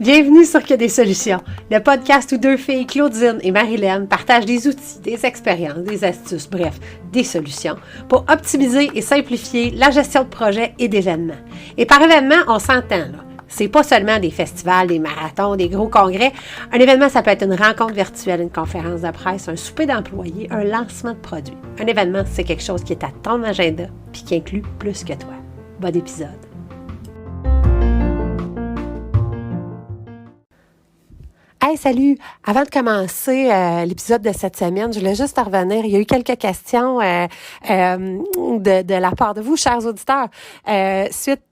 Bienvenue sur Que des solutions, le podcast où deux filles, Claudine et Marilyn, partagent des outils, des expériences, des astuces, bref, des solutions pour optimiser et simplifier la gestion de projets et d'événements. Et par événement, on s'entend là. C'est pas seulement des festivals, des marathons, des gros congrès. Un événement, ça peut être une rencontre virtuelle, une conférence de presse, un souper d'employés, un lancement de produits. Un événement, c'est quelque chose qui est à ton agenda puis qui inclut plus que toi. Bon épisode. Hey, salut! Avant de commencer l'épisode de cette semaine, je voulais juste revenir. Il y a eu quelques questions de la part de vous, chers auditeurs, suite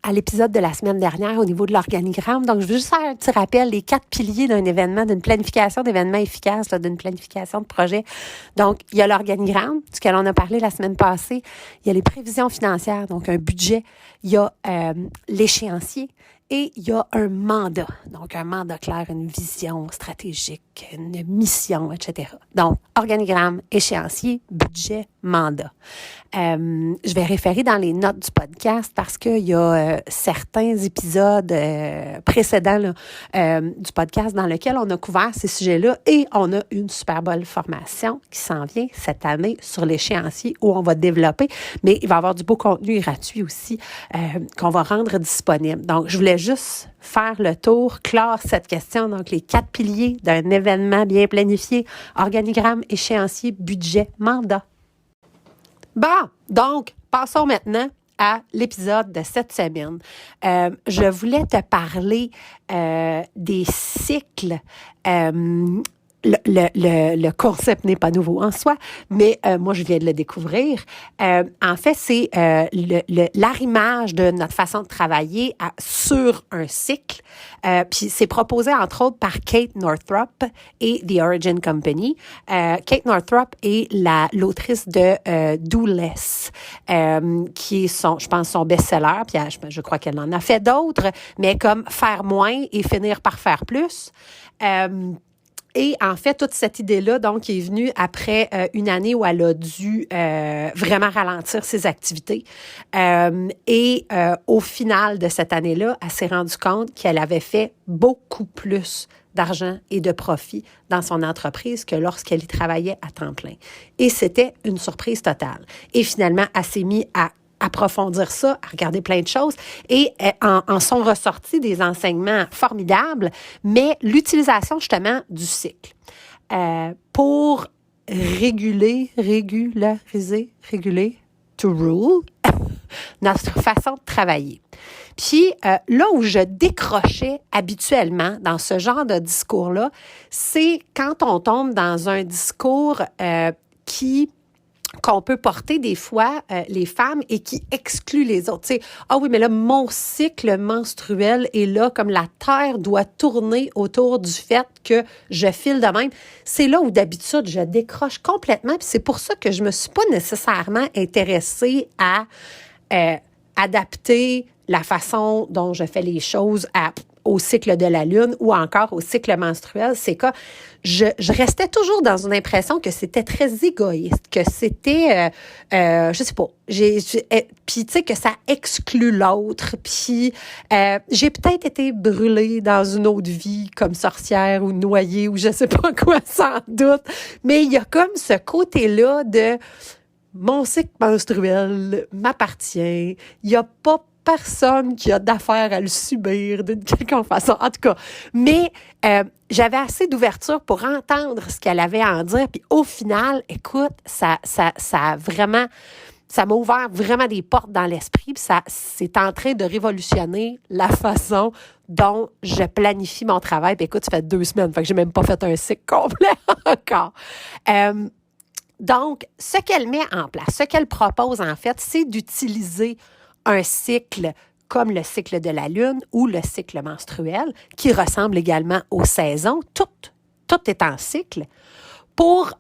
à l'épisode de la semaine dernière au niveau de l'organigramme. Donc, je veux juste faire un petit rappel, les 4 piliers d'un événement, d'une planification d'événement efficace, là, d'une planification de projet. Donc, il y a l'organigramme, duquel on a parlé la semaine passée. Il y a les prévisions financières, donc un budget. Il y a l'échéancier. Et il y a un mandat, donc un mandat clair, une vision stratégique, une mission, etc. Donc, organigramme, échéancier, budget, mandat. Je vais référer dans les notes du podcast parce qu'il y a certains épisodes précédents là, du podcast dans lesquels on a couvert ces sujets-là et on a une super belle formation qui s'en vient cette année sur l'échéancier où on va développer, mais il va y avoir du beau contenu gratuit aussi qu'on va rendre disponible. Donc, je voulais juste faire le tour, clore cette question, donc les 4 piliers d'un événement bien planifié, organigramme, échéancier, budget, mandat. Bon, donc, passons maintenant à l'épisode de cette semaine. Je voulais te parler des cycles. Le concept n'est pas nouveau en soi, mais moi, je viens de le découvrir. En fait, c'est l'arrimage de notre façon de travailler sur un cycle. Puis c'est proposé, entre autres, par Kate Northrup et The Origin Company. Kate Northrup est l'autrice de Do Less, qui est, je pense, son best-seller. Puis je crois qu'elle en a fait d'autres, mais comme Faire moins et finir par faire plus. Et en fait, toute cette idée-là, donc, est venue après une année où elle a dû vraiment ralentir ses activités. Et au final de cette année-là, elle s'est rendue compte qu'elle avait fait beaucoup plus d'argent et de profit dans son entreprise que lorsqu'elle y travaillait à temps plein. Et c'était une surprise totale. Et finalement, elle s'est mise à approfondir ça, à regarder plein de choses et en sont ressortis des enseignements formidables, mais l'utilisation justement du cycle pour réguler, to rule, notre façon de travailler. Puis là où je décrochais habituellement dans ce genre de discours-là, c'est quand on tombe dans un discours qu'on peut porter des fois, les femmes, et qui exclut les autres. Tu sais, ah oui, mais là, mon cycle menstruel est là, comme la Terre doit tourner autour du fait que je file de même. C'est là où, d'habitude, je décroche complètement. Puis c'est pour ça que je me suis pas nécessairement intéressée à adapter la façon dont je fais les choses au cycle de la Lune ou encore au cycle menstruel. C'est que je restais toujours dans une impression que c'était très égoïste, que c'était, je sais pas, puis tu sais, que ça exclut l'autre, puis j'ai peut-être été brûlée dans une autre vie comme sorcière ou noyée ou je sais pas quoi, sans doute, mais il y a comme ce côté-là de mon cycle menstruel m'appartient, il y a pas personne qui a d'affaires à le subir d'une quelconque façon, en tout cas. Mais j'avais assez d'ouverture pour entendre ce qu'elle avait à en dire. Puis au final, écoute, ça a vraiment, ça m'a ouvert vraiment des portes dans l'esprit. Puis c'est en train de révolutionner la façon dont je planifie mon travail. Puis écoute, ça fait 2 semaines, fait que j'ai même pas fait un cycle complet encore. Donc, ce qu'elle met en place, ce qu'elle propose en fait, c'est d'utiliser un cycle comme le cycle de la Lune ou le cycle menstruel, qui ressemble également aux saisons, tout est en cycle, pour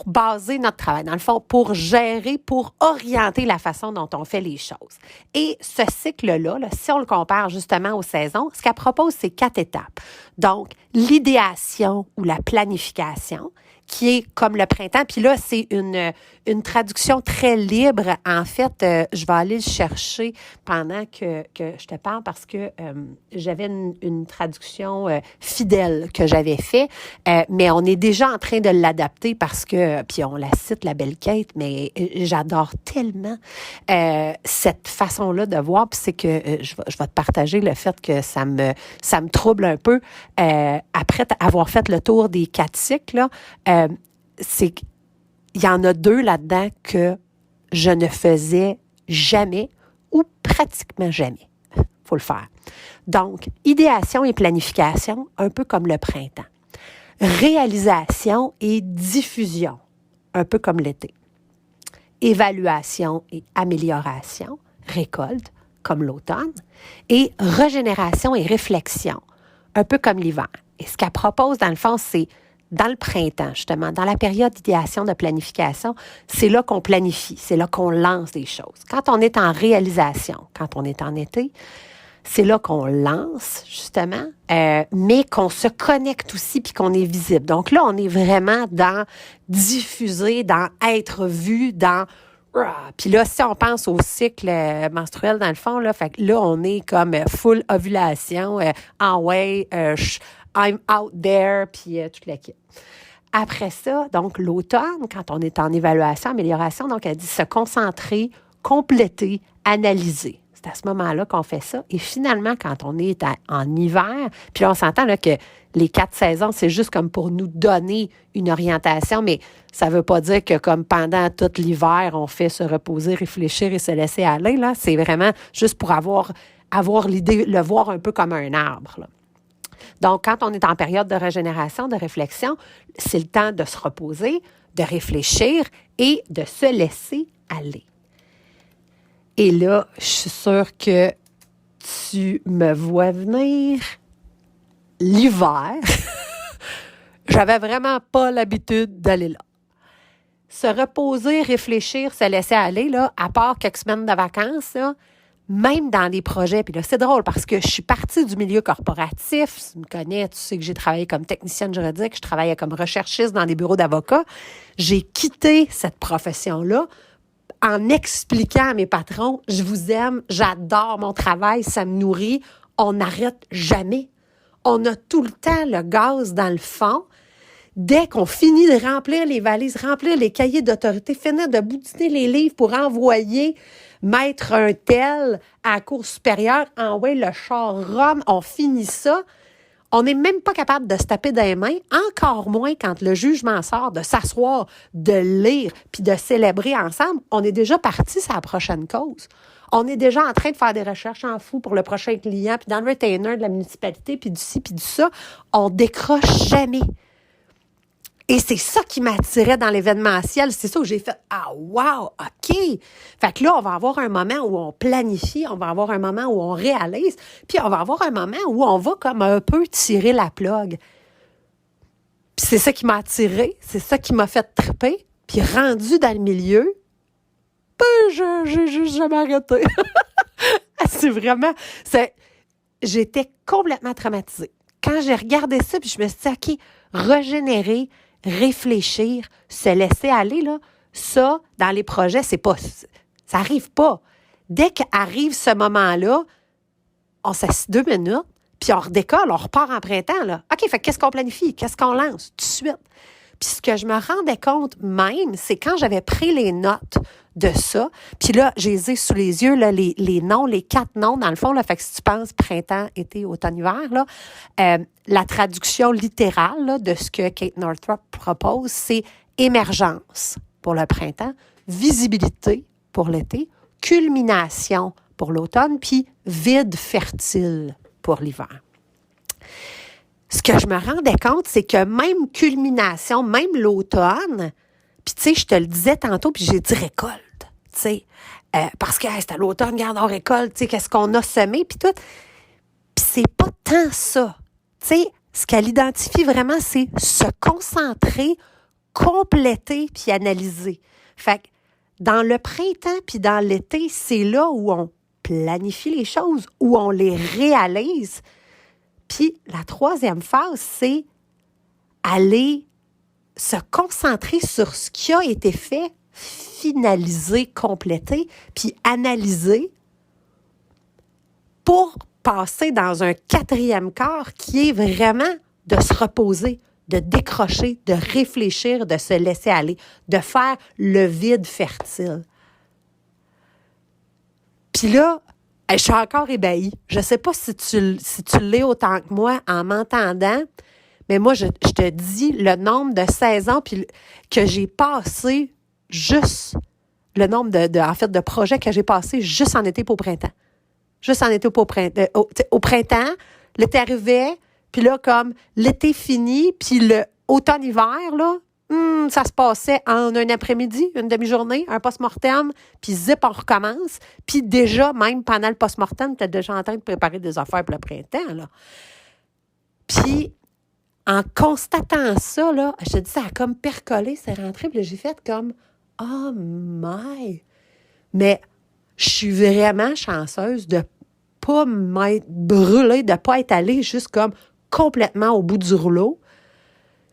baser notre travail, dans le fond, pour gérer, pour orienter la façon dont on fait les choses. Et ce cycle-là, si on le compare justement aux saisons, ce qu'elle propose, c'est 4 étapes. Donc, l'idéation ou la planification, qui est comme le printemps. Puis là, c'est une traduction très libre. En fait, je vais aller le chercher pendant que je te parle parce que j'avais une traduction fidèle que j'avais fait, mais on est déjà en train de l'adapter parce que, puis on la cite, la belle Kate, mais j'adore tellement cette façon-là de voir, puis c'est que je vais te partager le fait que ça me trouble un peu. Après avoir fait le tour des 4 cycles, là, c'est qu'il y en a 2 là-dedans que je ne faisais jamais ou pratiquement jamais. Il faut le faire. Donc, idéation et planification, un peu comme le printemps. Réalisation et diffusion, un peu comme l'été. Évaluation et amélioration, récolte, comme l'automne. Et régénération et réflexion, un peu comme l'hiver. Et ce qu'elle propose, dans le fond, c'est dans le printemps, justement, dans la période d'idéation, de planification, c'est là qu'on planifie, c'est là qu'on lance des choses. Quand on est en réalisation, quand on est en été, c'est là qu'on lance, justement, mais qu'on se connecte aussi puis qu'on est visible. Donc là, on est vraiment dans diffuser, dans être vu, dans... Puis là, si on pense au cycle menstruel, dans le fond, là, fait que là, on est comme full ovulation, en way, I'm out there, puis toute la kit. Après ça, donc l'automne, quand on est en évaluation, amélioration, donc elle dit se concentrer, compléter, analyser. C'est à ce moment-là qu'on fait ça. Et finalement, quand on est en hiver, puis là, on s'entend là, que les 4 saisons, c'est juste comme pour nous donner une orientation, mais ça ne veut pas dire que comme pendant tout l'hiver, on fait se reposer, réfléchir et se laisser aller. Là. C'est vraiment juste pour avoir l'idée, le voir un peu comme un arbre. Là. Donc, quand on est en période de régénération, de réflexion, c'est le temps de se reposer, de réfléchir et de se laisser aller. Et là, je suis sûre que tu me vois venir. L'hiver, j'avais vraiment pas l'habitude d'aller là. Se reposer, réfléchir, se laisser aller, là, à part quelques semaines de vacances, là, même dans des projets. Puis là, c'est drôle parce que je suis partie du milieu corporatif. Tu me connais, tu sais que j'ai travaillé comme technicienne juridique, je travaillais comme recherchiste dans des bureaux d'avocats. J'ai quitté cette profession-là en expliquant à mes patrons, je vous aime, j'adore mon travail, ça me nourrit, on n'arrête jamais. On a tout le temps le gaz dans le fond. Dès qu'on finit de remplir les valises, remplir les cahiers d'autorité, finir de boutiner les livres pour envoyer mettre un tel à la cour supérieure, envoyer le char Rome, on finit ça. On n'est même pas capable de se taper dans les mains, encore moins quand le jugement sort, de s'asseoir, de lire, puis de célébrer ensemble. On est déjà parti sur la prochaine cause. On est déjà en train de faire des recherches en fou pour le prochain client, puis dans le retainer de la municipalité, puis du ci, puis du ça. On décroche jamais. Et c'est ça qui m'attirait dans l'événementiel. C'est ça où j'ai fait « Ah, wow, OK! » Fait que là, on va avoir un moment où on planifie, on va avoir un moment où on réalise, puis on va avoir un moment où on va comme un peu tirer la plug. Puis c'est ça qui m'a attiré, c'est ça qui m'a fait triper. Puis rendu dans le milieu, ben, j'ai juste jamais arrêté. C'est vraiment... J'étais complètement traumatisée. Quand j'ai regardé ça, puis je me suis dit « OK, régénérer, réfléchir, se laisser aller, là, ça, dans les projets, c'est pas... Ça arrive pas. Dès qu'arrive ce moment-là, on s'assied 2 minutes, puis on redécolle, on repart en printemps, là. OK, fait qu'est-ce qu'on planifie? Qu'est-ce qu'on lance? Tout de suite. Puis ce que je me rendais compte même, c'est quand j'avais pris les notes de ça, puis là, je les ai sous les yeux, là, les noms, les 4 noms, dans le fond, là, fait que si tu penses printemps, été, automne, hiver, là, la traduction littérale là, de ce que Kate Northrup propose, c'est émergence pour le printemps, visibilité pour l'été, culmination pour l'automne, puis vide fertile pour l'hiver. Ce que je me rendais compte, c'est que même culmination, même l'automne, puis tu sais, je te le disais tantôt, puis j'ai dit récolte, tu sais, parce que hey, c'est à l'automne, regarde, on récolte, tu sais, qu'est-ce qu'on a semé, puis tout. Puis c'est pas tant ça. Tu sais, ce qu'elle identifie vraiment, c'est se concentrer, compléter, puis analyser. Fait que dans le printemps, puis dans l'été, c'est là où on planifie les choses, où on les réalise. Puis la 3e phase, c'est aller se concentrer sur ce qui a été fait finaliser, compléter, puis analyser pour passer dans un 4e quart qui est vraiment de se reposer, de décrocher, de réfléchir, de se laisser aller, de faire le vide fertile. Puis là, je suis encore ébahie. Je ne sais pas si tu l'es autant que moi en m'entendant, mais moi, je te dis le nombre de saisons puis que j'ai passé juste, le nombre de projets que j'ai passé juste en été pour au printemps. Juste en été pour au printemps, l'été arrivait, puis là, comme l'été fini, puis le automne-hiver, là, ça se passait en un après-midi, une demi-journée, un post-mortem, puis zip, on recommence. Puis déjà, même pendant le post-mortem, tu es déjà en train de préparer des affaires pour le printemps, là. Puis, en constatant ça, là, je te dis, ça a comme percolé, c'est rentré, puis là, j'ai fait comme « Oh my! » Mais je suis vraiment chanceuse de pas m'être brûlée, de pas être allée juste comme complètement au bout du rouleau.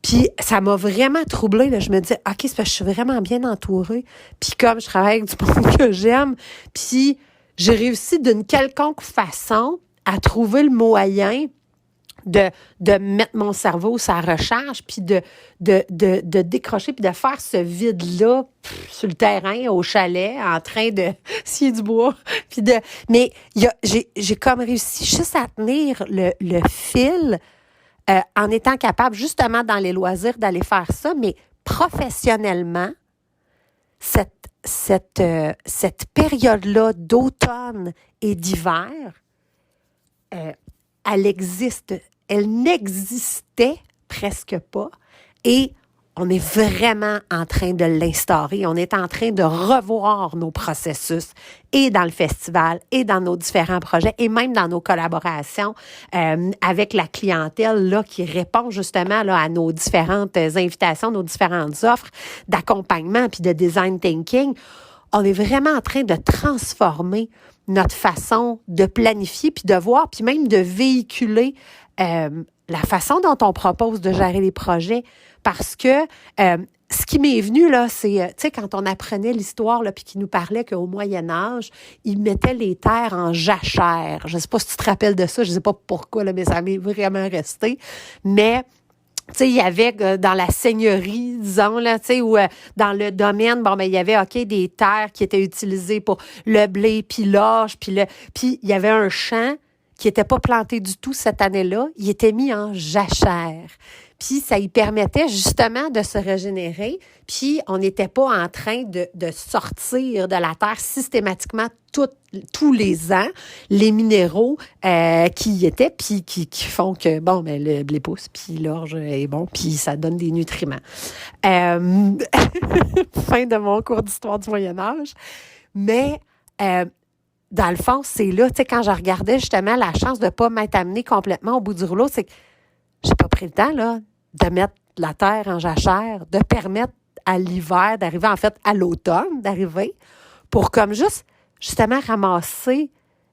Puis ça m'a vraiment troublée. Là. Je me dis, OK, c'est parce que je suis vraiment bien entourée. Puis comme je travaille avec du monde que j'aime, puis j'ai réussi d'une quelconque façon à trouver le moyen de mettre mon cerveau sur la recharge, puis de décrocher, puis de faire ce vide-là sur le terrain, au chalet, en train de scier du bois. Mais j'ai comme réussi juste à tenir le fil en étant capable, justement, dans les loisirs, d'aller faire ça, mais professionnellement, cette période-là d'automne et d'hiver, elle n'existait presque pas et on est vraiment en train de l'instaurer. On est en train de revoir nos processus et dans le festival et dans nos différents projets et même dans nos collaborations avec la clientèle là, qui répond justement là, à nos différentes invitations, nos différentes offres d'accompagnement puis de design thinking. On est vraiment en train de transformer notre façon de planifier, puis de voir, puis même de véhiculer la façon dont on propose de gérer les projets. Parce que ce qui m'est venu, là, c'est, tu sais, quand on apprenait l'histoire, là, puis qu'il nous parlait qu'au Moyen Âge, ils mettaient les terres en jachère. Je ne sais pas si tu te rappelles de ça, je ne sais pas pourquoi, là, mais ça m'est vraiment resté. Mais tu sais, il y avait dans la seigneurie, disons, là, tu sais, ou dans le domaine, bon, ben, il y avait, OK, des terres qui étaient utilisées pour le blé, puis l'orge, puis il y avait un champ qui n'était pas planté du tout cette année-là. Il était mis en jachère. Puis ça y permettait justement de se régénérer. Puis on n'était pas en train de sortir de la terre systématiquement tous les ans les minéraux qui y étaient, puis qui font que, bon, ben, le blé pousse, puis l'orge est bon, puis ça donne des nutriments. Fin de mon cours d'histoire du Moyen Âge. Mais dans le fond, c'est là, tu sais, quand je regardais justement la chance de ne pas m'être amenée complètement au bout du rouleau, c'est que j'ai pas pris le temps, là, de mettre la terre en jachère, de permettre à l'hiver d'arriver, en fait, à l'automne d'arriver, pour comme justement ramasser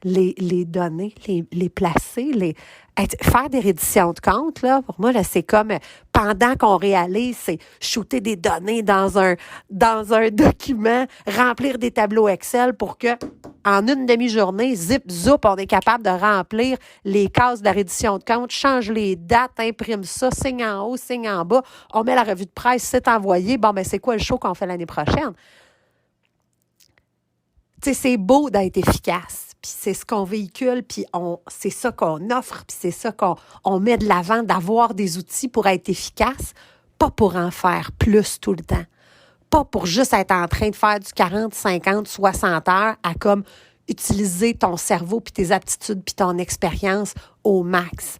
les données, les placer, faire des redditions de comptes, là, pour moi, là, c'est comme, pendant qu'on réalise, c'est shooter des données dans un document, remplir des tableaux Excel pour que, en une demi-journée, zip, zoup, on est capable de remplir les cases de la reddition de compte, change les dates, imprime ça, signe en haut, signe en bas, on met la revue de presse, c'est envoyé, bon, ben, c'est quoi le show qu'on fait l'année prochaine? Tu sais, c'est beau d'être efficace. Puis c'est ce qu'on véhicule, puis c'est ça qu'on offre, puis c'est ça qu'on met de l'avant, d'avoir des outils pour être efficace, pas pour en faire plus tout le temps. Pas pour juste être en train de faire du 40, 50, 60 heures à comme utiliser ton cerveau, puis tes aptitudes, puis ton expérience au max.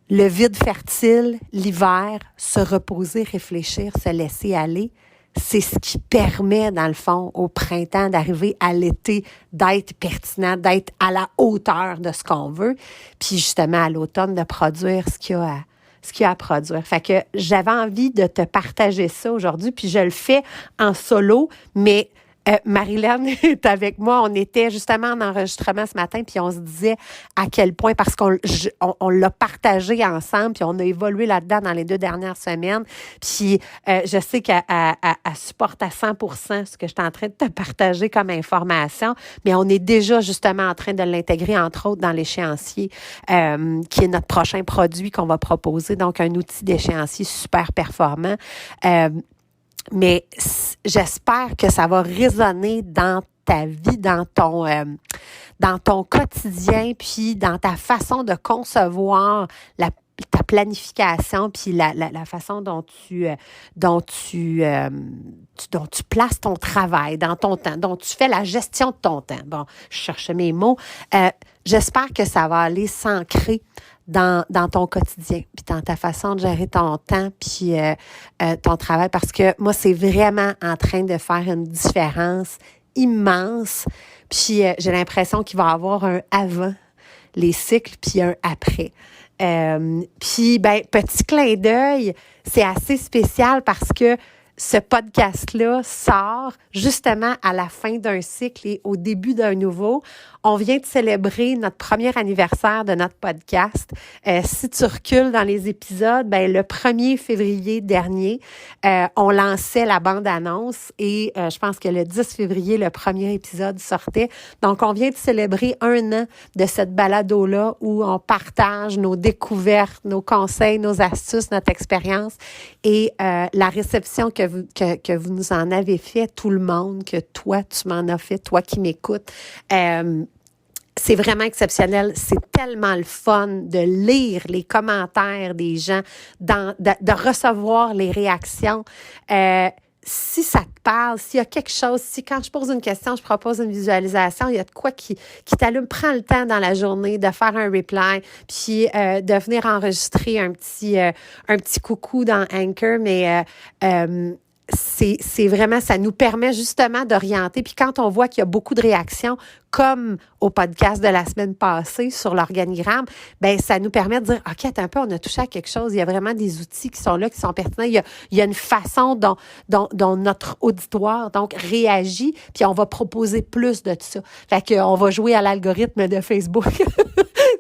Le vide fertile, l'hiver, se reposer, réfléchir, se laisser aller, c'est ce qui permet, dans le fond, au printemps, d'arriver à l'été, d'être pertinent, d'être à la hauteur de ce qu'on veut, puis justement, à l'automne, de produire ce qu'il y a à produire. Fait que j'avais envie de te partager ça aujourd'hui, puis je le fais en solo, mais Marilyn est avec moi. On était justement en enregistrement ce matin, puis on se disait à quel point, parce qu'on l'a partagé ensemble, puis on a évolué là-dedans dans les 2 dernières semaines. Puis je sais qu'elle supporte à 100% ce que je suis en train de te partager comme information, mais on est déjà justement en train de l'intégrer, entre autres, dans l'échéancier, qui est notre prochain produit qu'on va proposer. Donc, un outil d'échéancier super performant. Mais j'espère que ça va résonner dans ta vie, dans ton quotidien, puis dans ta façon de concevoir ta planification, puis la façon dont tu places ton travail, dans ton temps, dont tu fais la gestion de ton temps. Bon, je cherchais mes mots. J'espère que ça va aller s'ancrer dans ton quotidien, puis dans ta façon de gérer ton temps, puis ton travail, parce que moi, c'est vraiment en train de faire une différence immense. Puis j'ai l'impression qu'il va y avoir un avant les cycles, puis un après. Puis, petit clin d'œil, c'est assez spécial parce que ce podcast-là sort justement à la fin d'un cycle et au début d'un nouveau. On vient de célébrer notre premier anniversaire de notre podcast. Si tu recules dans les épisodes, le 1er février dernier, on lançait la bande-annonce et je pense que le 10 février, le premier épisode sortait. Donc, on vient de célébrer 1 an de cette balado-là où on partage nos découvertes, nos conseils, nos astuces, notre expérience et la réception que vous nous en avez fait, tout le monde, que toi, tu m'en as fait, toi qui m'écoutes. C'est vraiment exceptionnel. C'est tellement le fun de lire les commentaires des gens, de recevoir les réactions. Si ça te parle, s'il y a quelque chose, si quand je pose une question, je propose une visualisation, il y a de quoi qui t'allume, prends le temps dans la journée de faire un reply, puis de venir enregistrer un petit coucou dans Anchor, mais c'est vraiment, ça nous permet justement d'orienter. Puis quand on voit qu'il y a beaucoup de réactions, comme au podcast de la semaine passée sur l'organigramme, ça nous permet de dire, OK, attends un peu, on a touché à quelque chose. Il y a vraiment des outils qui sont là, qui sont pertinents. Il y a une façon dont notre auditoire donc réagit, puis on va proposer plus de ça. Fait qu'on va jouer à l'algorithme de Facebook.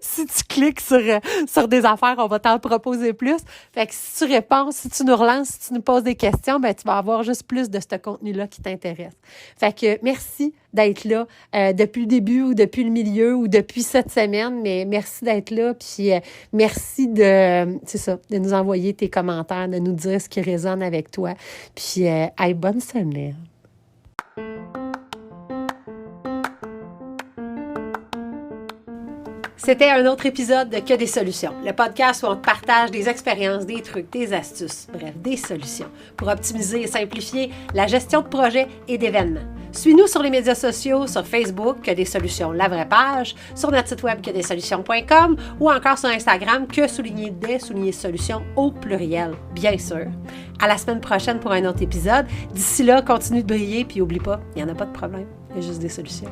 Si tu cliques sur des affaires, on va t'en proposer plus. Fait que si tu réponds, si tu nous relances, si tu nous poses des questions, tu vas avoir juste plus de ce contenu-là qui t'intéresse. Fait que merci d'être là depuis le début ou depuis le milieu ou depuis cette semaine, mais merci d'être là, puis merci de nous envoyer tes commentaires, de nous dire ce qui résonne avec toi. Puis, bonne semaine! C'était un autre épisode de Que des solutions, le podcast où on te partage des expériences, des trucs, des astuces, bref, des solutions pour optimiser et simplifier la gestion de projets et d'événements. Suis-nous sur les médias sociaux, sur Facebook, Que des solutions, la vraie page, sur notre site web quedessolutions.com ou encore sur Instagram, _des_solutions au pluriel, bien sûr. À la semaine prochaine pour un autre épisode. D'ici là, continue de briller, puis oublie pas, il n'y en a pas de problème, il y a juste des solutions.